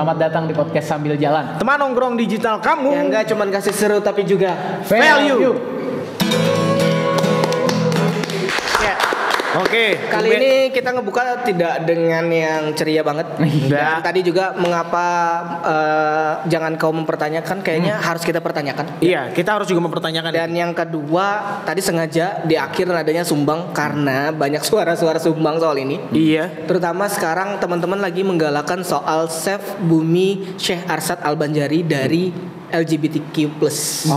Selamat datang di podcast Sambil Jalan. Teman nongkrong digital kamu yang nggak cuma kasih seru tapi juga Value. Oke, kali ini kita ngebuka tidak dengan yang ceria banget. Dan tadi juga mengapa jangan kau mempertanyakan, kayaknya harus kita pertanyakan. Iya, kita harus juga mempertanyakan. Dan yang kedua, tadi sengaja di akhir nadanya sumbang karena banyak suara-suara sumbang soal ini. Iya. Terutama sekarang teman-teman lagi menggalakkan soal Save Bumi Syekh Arsyad Al-Banjari dari LGBTQ+.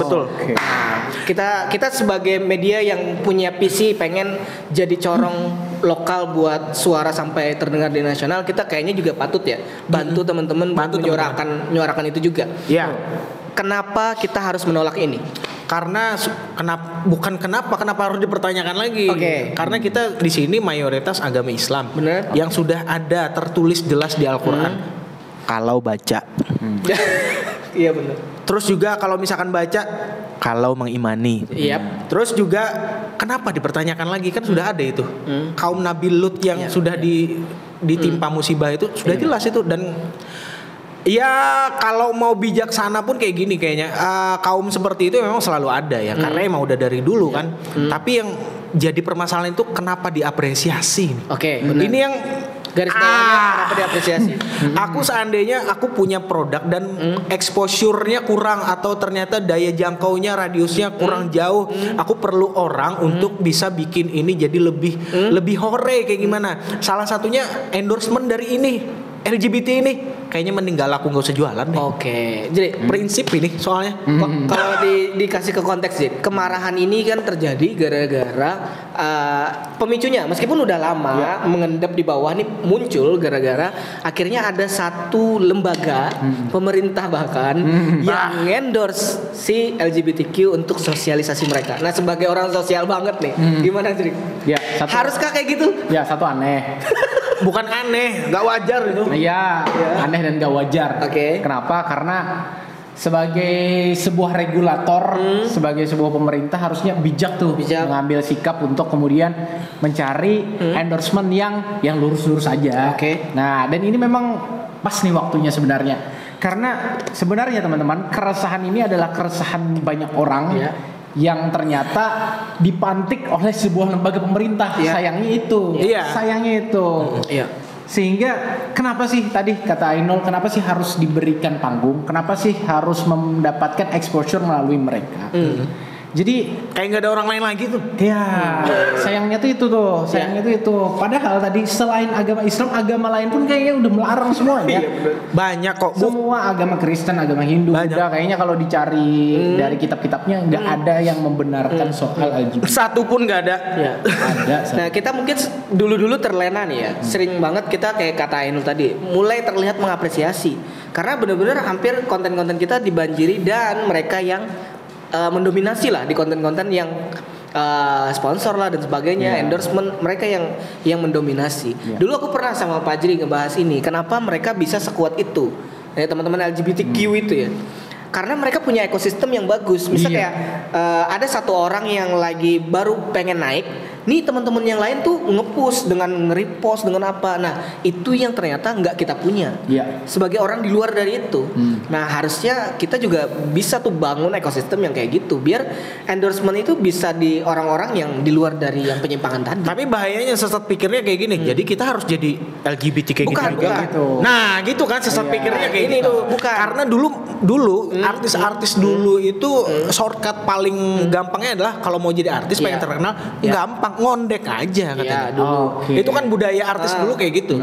Betul. Okay. Nah, kita sebagai media yang punya visi pengen jadi corong lokal buat suara sampai terdengar di nasional, kita kayaknya juga patut ya bantu teman-teman menyuarakan itu juga. Iya. Kenapa kita harus menolak ini? Karena kenapa harus dipertanyakan lagi? Oke. Karena kita di sini mayoritas agama Islam. Bener. Yang sudah ada tertulis jelas di Al-Qur'an. Kalau baca. Iya benar. Terus juga kalau misalkan baca, kalau mengimani. Yap. Terus juga kenapa dipertanyakan lagi, kan sudah ada itu. Kaum Nabi Lut yang sudah ditimpa musibah itu sudah jelas itu. Dan ya kalau mau bijaksana pun kayak gini kayaknya, kaum seperti itu memang selalu ada ya, karena emang udah dari dulu kan. Tapi yang jadi permasalahan itu kenapa diapresiasi? Oke, benar. Ini yang garis bawahnya kenapa diapresiasi? Aku seandainya aku punya produk dan exposure-nya kurang atau ternyata daya jangkaunya radiusnya kurang jauh, aku perlu orang untuk bisa bikin ini jadi lebih hore kayak gimana. Salah satunya endorsement dari ini LGBT ini, kayaknya mending gak laku, gak usah jualan deh. Oke, jadi Prinsip ini soalnya. kalau dikasih ke konteks sih, kemarahan ini kan terjadi gara-gara pemicunya, meskipun udah lama mengendap di bawah nih, muncul gara-gara akhirnya ada satu lembaga pemerintah bahkan yang endorse si LGBTQ untuk sosialisasi mereka. Nah, sebagai orang sosial banget nih, gimana Drik? Ya, Haruskah kayak gitu? Ya, satu aneh. Bukan aneh, gak wajar itu. Iya, aneh dan gak wajar. Oke. Kenapa? Karena sebagai sebuah regulator, sebagai sebuah pemerintah harusnya bijak mengambil sikap untuk kemudian mencari endorsement yang lurus-lurus aja. Oke. Nah, dan ini memang pas nih waktunya sebenarnya. Karena sebenarnya teman-teman, keresahan ini adalah keresahan banyak orang yang ternyata dipantik oleh sebuah lembaga pemerintah. Sayangnya itu. Iya. Sehingga kenapa sih tadi kata Ainul, kenapa sih harus diberikan panggung? Kenapa sih harus mendapatkan exposure melalui mereka? Jadi kayak nggak ada orang lain lagi tuh. Ya, sayangnya tuh itu. Padahal tadi selain agama Islam, agama lain pun kayaknya udah melarang semua ya. Banyak kok. Semua agama Kristen, agama Hindu, udah kayaknya kalau dicari dari kitab-kitabnya nggak ada yang membenarkan soal LGBT. Satu pun nggak ada. Ya. Ada. Nah, kita mungkin dulu terlena nih ya. Sering banget kita kayak kata Ainul tadi, mulai terlihat mengapresiasi. Karena benar-benar hampir konten-konten kita dibanjiri dan mereka yang mendominasi lah di konten-konten yang sponsor lah dan sebagainya, endorsement, mereka yang mendominasi. Dulu aku pernah sama Pak Jri ngebahas ini, kenapa mereka bisa sekuat itu, ya teman-teman LGBTQ itu ya. Karena mereka punya ekosistem yang bagus. Misal kayak ada satu orang yang lagi baru pengen naik, nih teman-teman yang lain tuh nge-push dengan nge-repost dengan apa. Nah, itu yang ternyata nggak kita punya. Sebagai orang di luar dari itu. Nah, harusnya kita juga bisa tuh bangun ekosistem yang kayak gitu, biar endorsement itu bisa di orang-orang yang di luar dari yang penyimpangan tadi. Tapi bahayanya sesat pikirnya kayak gini. Jadi kita harus jadi LGBT kayak bukan. gitu. Nah, gitu kan sesat pikirnya kayak ini gitu. tuh bukan. Karena dulu artis-artis dulu itu shortcut paling gampangnya adalah kalau mau jadi artis pengen terkenal, gampang ngondek aja katanya. Dulu. Itu kan budaya artis dulu kayak gitu.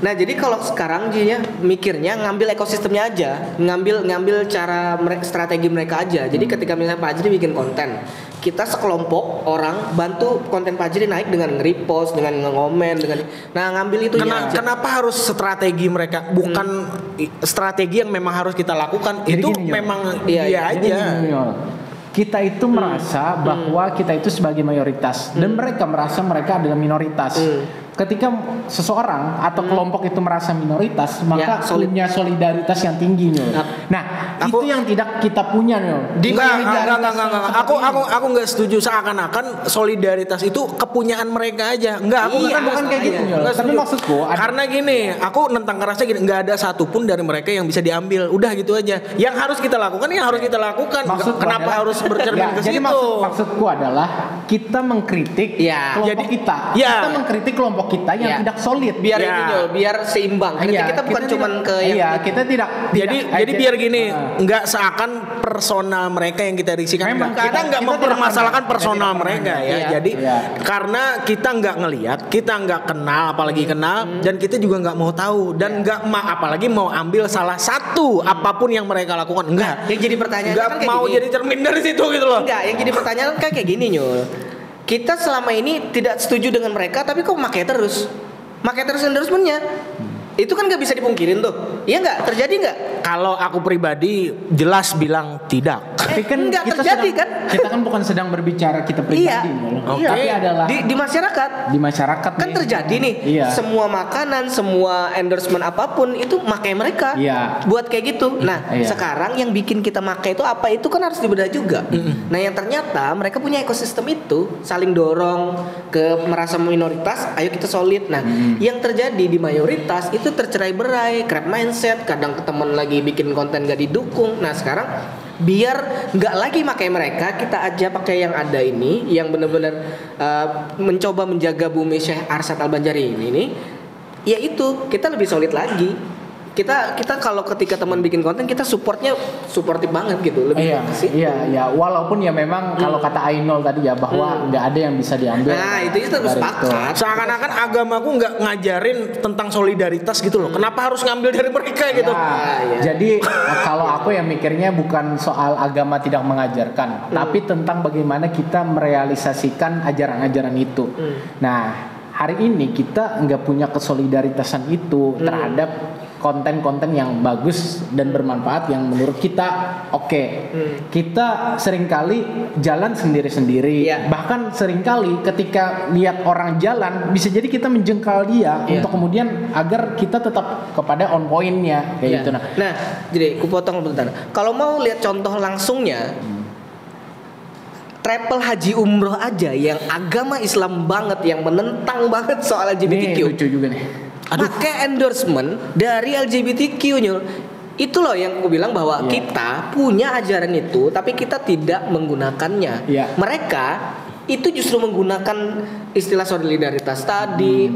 Nah, jadi kalau sekarang dia mikirnya ngambil ekosistemnya aja, ngambil cara strategi mereka aja. Jadi ketika misalnya Pak Jri bikin konten, kita sekelompok orang bantu konten Pak Jri naik dengan nge-repost, dengan nge-komen, ngambil itu. Kenapa harus strategi mereka, bukan strategi yang memang harus kita lakukan? Jadi itu gini, memang dia aja. Kita itu merasa bahwa kita itu sebagai mayoritas dan mereka merasa mereka adalah minoritas. ketika seseorang atau kelompok itu merasa minoritas, maka punya solidaritas yang tinggi Nyul. Nah, itu yang tidak kita punya Nyul. Enggak. Aku nggak setuju seakan-akan solidaritas itu kepunyaan mereka aja. Enggak, aku bukan kayak gitu Nyul. Tapi maksudku karena gini, aku nentang kerasnya gini, nggak ada satupun dari mereka yang bisa diambil. Udah gitu aja. Yang harus kita lakukan, yang harus kita lakukan. Kenapa harus bercermin ke situ? Jadi maksudku adalah kita mengkritik kelompok kita. Kita mengkritik kelompok kita yang tidak solid, biar ini Nyul, biar seimbang. Kita bukan cuman ke yang kita tidak. Jadi biar gini, nggak seakan personal mereka yang kita risikan. Kita nggak mempermasalahkan personal mereka ya. Jadi karena kita nggak ngelihat, kita nggak kenal, apalagi kenal, dan kita juga nggak mau tahu dan nggak apalagi mau ambil salah satu apapun yang mereka lakukan. Enggak. Yang jadi pertanyaan nggak kan mau jadi cermin dari situ gitu loh. Enggak, yang jadi pertanyaan kan kayak gini Nyul. Kita selama ini tidak setuju dengan mereka, tapi kok pakai terus endorsementnya. Itu kan nggak bisa dipungkirin tuh. Iya nggak? Terjadi nggak? Kalau aku pribadi jelas bilang tidak. Tapi kan nggak terjadi kan? Kita kan bukan sedang berbicara kita pribadi. Tapi adalah di masyarakat. Di masyarakat kan terjadi nih. Semua makanan, semua endorsement apapun itu makai mereka. Buat kayak gitu. Nah, sekarang yang bikin kita makai itu apa? Itu kan harus dibedah juga. Nah, yang ternyata mereka punya ekosistem itu saling dorong ke merasa minoritas. Ayo kita solid. Nah, yang terjadi di mayoritas itu tercerai-berai, crab mindset, kadang teman lagi bikin konten gak didukung. Nah sekarang biar nggak lagi pakai mereka, kita aja pakai yang ada ini, yang benar-benar mencoba menjaga bumi Syekh Arsyad Al-Banjari ini, yaitu kita lebih solid lagi. Kita kalau ketika teman bikin konten kita supportif banget gitu, lebih iya walaupun ya memang kalau kata Ainul tadi ya bahwa nggak ada yang bisa diambil. Nah itu terus sepakat. Seakan-akan agamaku nggak ngajarin tentang solidaritas gitu loh. Kenapa harus ngambil dari mereka gitu? Jadi kalau aku yang mikirnya bukan soal agama tidak mengajarkan, tapi tentang bagaimana kita merealisasikan ajaran-ajaran itu. Nah hari ini kita nggak punya kesolidaritasan itu terhadap konten-konten yang bagus dan bermanfaat yang menurut kita kita seringkali jalan sendiri-sendiri, bahkan seringkali ketika lihat orang jalan bisa jadi kita menjengkal dia untuk kemudian agar kita tetap kepada on point-nya kayak gitu. Nah jadi aku potong bentar, kalau mau lihat contoh langsungnya travel haji umroh aja yang agama Islam banget, yang menentang banget soal LGBTQ. Ini lucu juga nih. Pakai endorsement dari LGBTQ Nyul. Itu loh yang aku bilang bahwa kita punya ajaran itu tapi kita tidak menggunakannya. Mereka itu justru menggunakan istilah solidaritas tadi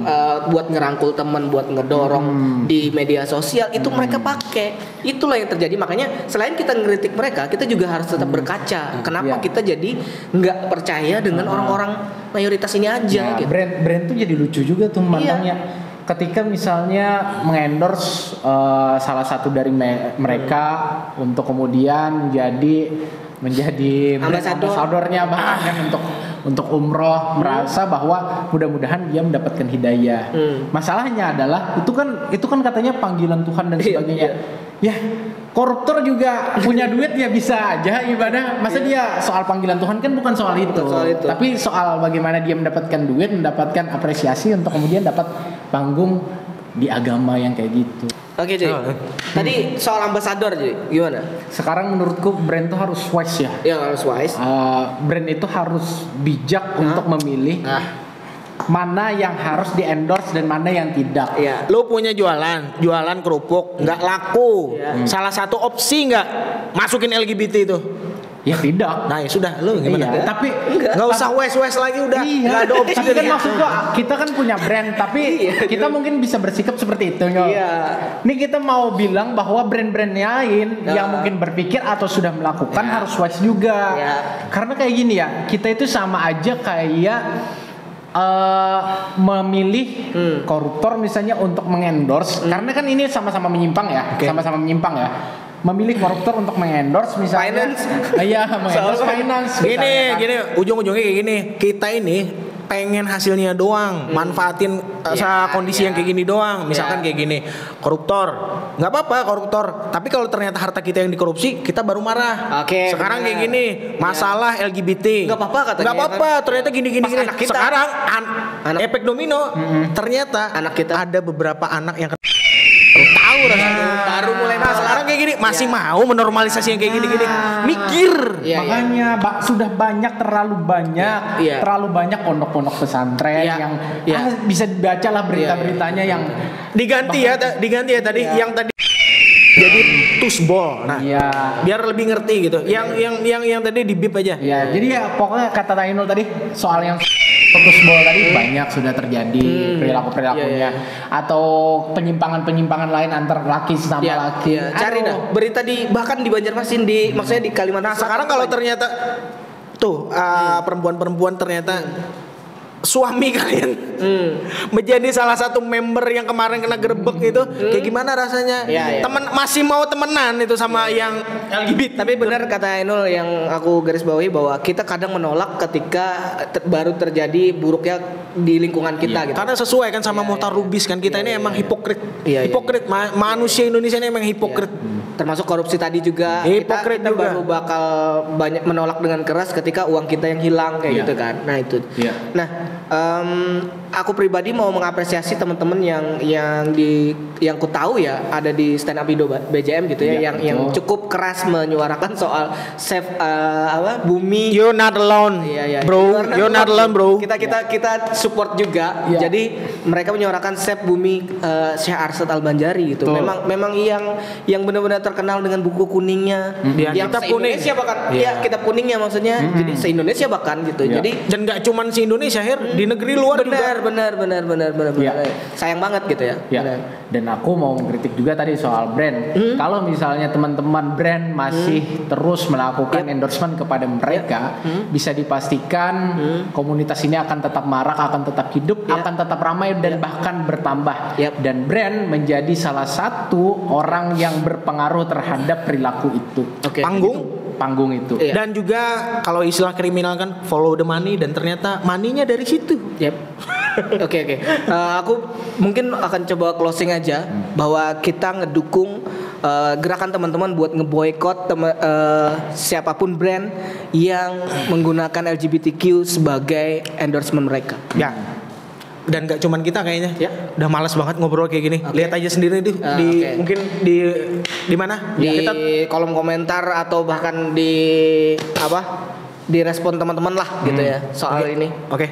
buat ngerangkul teman, buat ngedorong di media sosial, itu mereka pakai. Itulah yang terjadi. Makanya selain kita ngeritik mereka, kita juga harus tetap berkaca. Kenapa kita jadi nggak percaya dengan orang-orang mayoritas ini aja gitu. Brand tuh jadi lucu juga tuh memandangnya. Ketika misalnya mengendorse salah satu dari mereka untuk kemudian menjadi ambasadornya bahkan untuk umroh, merasa bahwa mudah-mudahan dia mendapatkan hidayah. Masalahnya adalah itu kan katanya panggilan Tuhan dan sebagainya. Ya, koruptor juga punya duit ya bisa aja ibadah. Masa dia soal panggilan Tuhan kan bukan soal itu. Tapi soal bagaimana dia mendapatkan duit, mendapatkan apresiasi untuk kemudian dapat panggung di agama yang kayak gitu. Oke, Cuy. Tadi soal ambasador, Cuy. Gimana? Sekarang menurutku brand itu harus wise ya. Iya, harus wise. Brand itu harus bijak untuk memilih mana yang harus di-endorse dan mana yang tidak. Lu punya jualan kerupuk nggak laku. Salah satu opsi nggak masukin LGBT itu. Ya tidak. Nah ya sudah, lu gimana? Tapi nggak usah wes lagi udah. Nggak ada opsi. Tapi kan maksud gua kita kan punya brand, tapi kita mungkin bisa bersikap seperti itu Nyol. Ini kita mau bilang bahwa brand-brand lain yang mungkin berpikir atau sudah melakukan harus wise juga. Karena kayak gini ya, kita itu sama aja kayak memilih koruptor misalnya untuk mengendorse, karena kan ini sama-sama menyimpang ya, sama-sama menyimpang ya. Memilih koruptor untuk mengendorse misalnya finance. Mengendorse finance. Gini, ujung-ujungnya kayak gini. Kita ini pengen hasilnya doang, manfaatin kondisi yang kayak gini doang. Misalkan kayak gini, koruptor, nggak apa-apa koruptor. Tapi kalau ternyata harta kita yang dikorupsi, kita baru marah. Oke, sekarang kayak gini, masalah LGBT, nggak apa-apa katanya. Nggak apa-apa, ternyata gini-gini. Sekarang efek domino, ternyata anak kita ada beberapa anak yang tahu rasanya, baru mulai sekarang kayak gini masih mau menormalisasi yang kayak gini-gini, mikir. Makanya sudah terlalu banyak pondok-pondok pesantren yang bisa dibaca lah berita-beritanya yang diganti ya tadi yang tadi jadi tusbol. Nah, biar lebih ngerti gitu. Yang tadi di bip aja. Ya, jadi ya pokoknya kata Tainul tadi soal yang tusbol tadi banyak sudah terjadi perilaku-perilakunya atau penyimpangan-penyimpangan lain antar laki sama laki. Cari dah berita bahkan di Banjarmasin maksudnya di Kalimantan. Nah, sekarang kalau ternyata tuh perempuan-perempuan ternyata suami kalian menjadi salah satu member yang kemarin kena gerbek itu, kayak gimana rasanya? Temen masih mau temenan itu sama yang LGBT. Tapi benar kata Ainul yang aku garis bawahi bahwa kita kadang menolak ketika baru terjadi buruknya di lingkungan kita gitu. Karena sesuai kan sama Muhtar Lubis kan, kita ini emang hipokrit. Hipokrit. Manusia Indonesia ini emang hipokrit. Termasuk korupsi tadi juga. Hipokrit kita juga. baru bakal banyak menolak dengan keras ketika uang kita yang hilang kayak gitu kan. Nah itu. Nah, aku pribadi mau mengapresiasi teman-teman yang ku tahu ya ada di stand up Indo BJM gitu ya, yang cukup keras menyuarakan soal save bumi. You're not alone, bro. You're not alone, bro. Kita support juga. Jadi mereka menyuarakan save bumi Syekh Arsyad Al-Banjari gitu. Memang yang benar-benar terkenal dengan buku kuningnya. Yang kitab kuning. Indonesia bahkan. Kitab kuningnya maksudnya. Jadi se-Indonesia bahkan gitu. Jadi dan nggak cuman si Indonesia, di negeri luar benar. Sayang banget gitu ya. Dan aku mau mengkritik juga tadi soal brand. Kalau misalnya teman-teman brand masih terus melakukan endorsement kepada mereka, bisa dipastikan komunitas ini akan tetap marak, akan tetap hidup, akan tetap ramai dan bahkan bertambah. Dan brand menjadi salah satu orang yang berpengaruh terhadap perilaku itu. Panggung itu. Dan juga kalau istilah kriminal kan follow the money, dan ternyata money-nya dari situ. Oke. Aku mungkin akan coba closing aja bahwa kita ngedukung gerakan teman-teman buat ngeboikot siapapun brand yang menggunakan LGBTQ sebagai endorsement mereka. Dan gak cuman kita kayaknya, udah malas banget ngobrol kayak gini. Lihat aja sendiri tuh mungkin di mana? Di kolom komentar atau bahkan di respon teman-teman lah gitu ya soal ini. Oke.